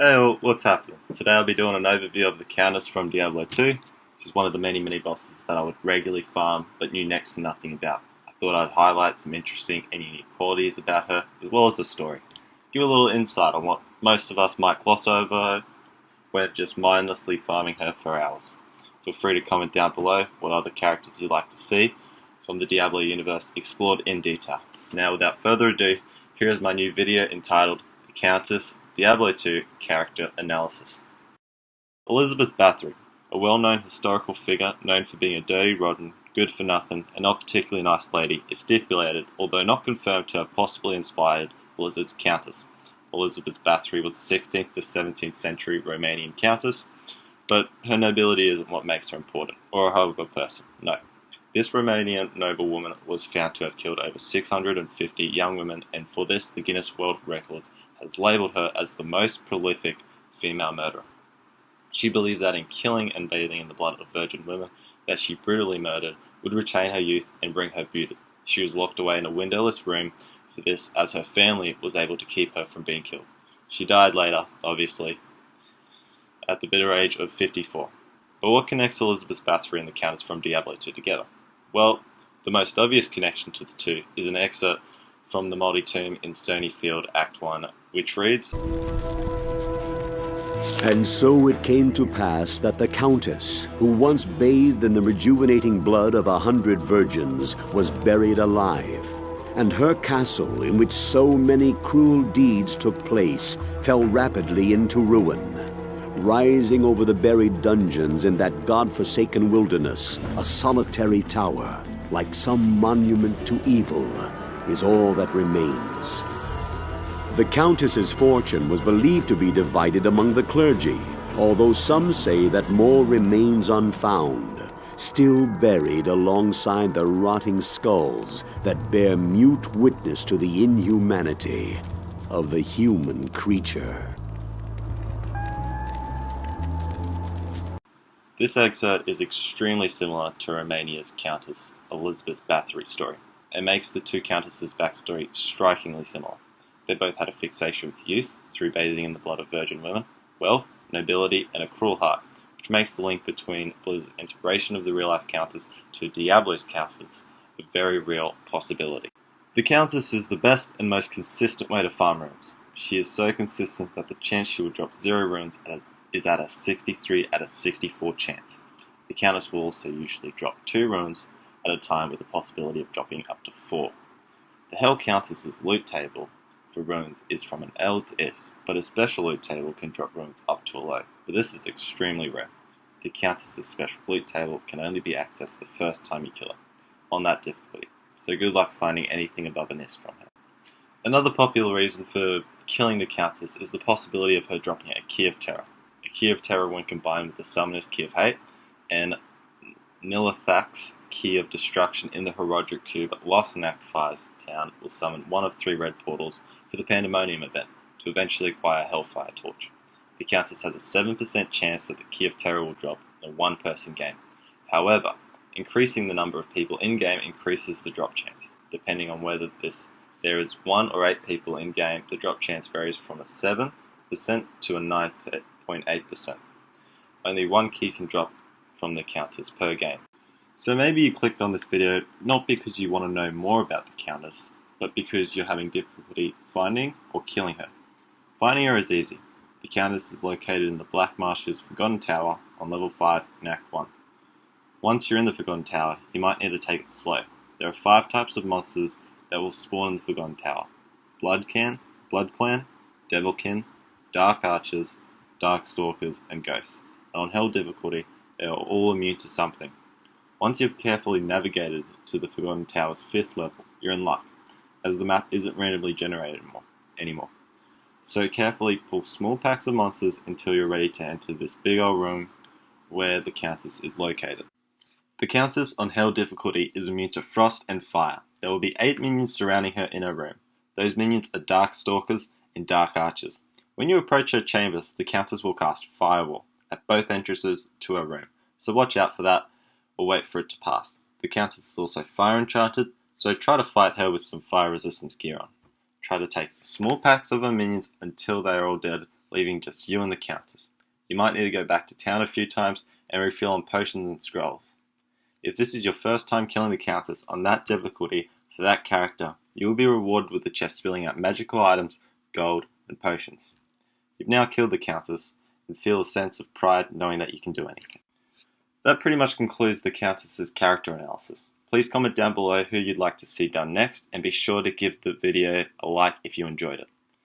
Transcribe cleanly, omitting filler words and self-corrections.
Hey all, what's happening? Today I'll be doing an overview of the Countess from Diablo 2, which is one of the many bosses that I would regularly farm but knew next to nothing about. I thought I'd highlight some interesting and unique qualities about her, as well as the story. Give a little insight on what most of us might gloss over when just mindlessly farming her for hours. Feel free to comment down below what other characters you'd like to see from the Diablo universe explored in detail. Now without further ado, here is my new video entitled The Countess Diablo 2 Character Analysis. Elizabeth Bathory, a well-known historical figure known for being a dirty, rotten, good-for-nothing, and not particularly nice lady, is stipulated, although not confirmed, to have possibly inspired Blizzard's Countess. Elizabeth Bathory was a 16th to 17th century Romanian countess, but her nobility isn't what makes her important, or a horrible person, no. This Romanian noblewoman was found to have killed over 650 young women, and for this the Guinness World Records has labelled her as the most prolific female murderer. She believed that in killing and bathing in the blood of virgin women that she brutally murdered would retain her youth and bring her beauty. She was locked away in a windowless room for this, as her family was able to keep her from being killed. She died later, obviously, at the bitter age of 54. But what connects Elizabeth Bathory and the Countess from Diablo 2 together? Well, the most obvious connection to the two is an excerpt from the multi-tomb in Stony Field, Act 1, which reads, And so it came to pass that the Countess, who once bathed in the rejuvenating blood of 100 virgins, was buried alive, and her castle, in which so many cruel deeds took place, fell rapidly into ruin. Rising over the buried dungeons in that god-forsaken wilderness, a solitary tower, like some monument to evil, is all that remains. The Countess's fortune was believed to be divided among the clergy, although some say that more remains unfound, still buried alongside the rotting skulls that bear mute witness to the inhumanity of the human creature. This excerpt is extremely similar to Romania's Countess Elizabeth Bathory story. It makes the two countesses' backstory strikingly similar. They both had a fixation with youth through bathing in the blood of virgin women, wealth, nobility, and a cruel heart, which makes the link between Blizzard's inspiration of the real-life Countess to Diablo's Countess a very real possibility. The Countess is the best and most consistent way to farm runes. She is so consistent that the chance she will drop 0 runes is at a 63 out of 64 chance. The Countess will also usually drop 2 runes at a time with the possibility of dropping up to 4. The Hell Countess's loot table for runes is from an L to S, but a special loot table can drop runes up to a low, but this is extremely rare. The Countess's special loot table can only be accessed the first time you kill her, on that difficulty, so good luck finding anything above an S from her. Another popular reason for killing the Countess is the possibility of her dropping a Key of Terror. A Key of Terror, when combined with the Summoner's Key of Hate and Nilithak's Key of Destruction in the Herodric Cube lost in Act 5's town, will summon one of 3 red portals for the Pandemonium event to eventually acquire Hellfire Torch. The Countess has a 7% chance that the Key of Terror will drop in a one-person game. However, increasing the number of people in-game increases the drop chance. Depending on whether there is 1 or 8 people in-game, the drop chance varies from a 7% to a 9.8%. Only 1 key can drop from the Countess per game. So maybe you clicked on this video not because you want to know more about the Countess, but because you're having difficulty finding or killing her. Finding her is easy. The Countess is located in the Black Marshes Forgotten Tower on level 5 in Act 1. Once you're in the Forgotten Tower, you might need to take it slow. There are 5 types of monsters that will spawn in the Forgotten Tower: Blood Clan, Devilkin, Dark Archers, Dark Stalkers, and Ghosts. And on Hell difficulty, they are all immune to something. Once you've carefully navigated to the Forgotten Tower's 5th level, you're in luck, as the map isn't randomly generated anymore. So carefully pull small packs of monsters until you're ready to enter this big old room where the Countess is located. The Countess on Hell difficulty is immune to frost and fire. There will be 8 minions surrounding her in her room. Those minions are Dark Stalkers and Dark Archers. When you approach her chambers, the Countess will cast Firewall at both entrances to her room, so watch out for that or wait for it to pass. The Countess is also fire enchanted, so try to fight her with some fire resistance gear on. Try to take small packs of her minions until they are all dead, leaving just you and the Countess. You might need to go back to town a few times and refill on potions and scrolls. If this is your first time killing the Countess on that difficulty for that character, you will be rewarded with the chest spilling out magical items, gold, and potions. You've now killed the Countess, and feel a sense of pride knowing that you can do anything. That pretty much concludes the Countess's character analysis. Please comment down below who you'd like to see done next, and be sure to give the video a like if you enjoyed it.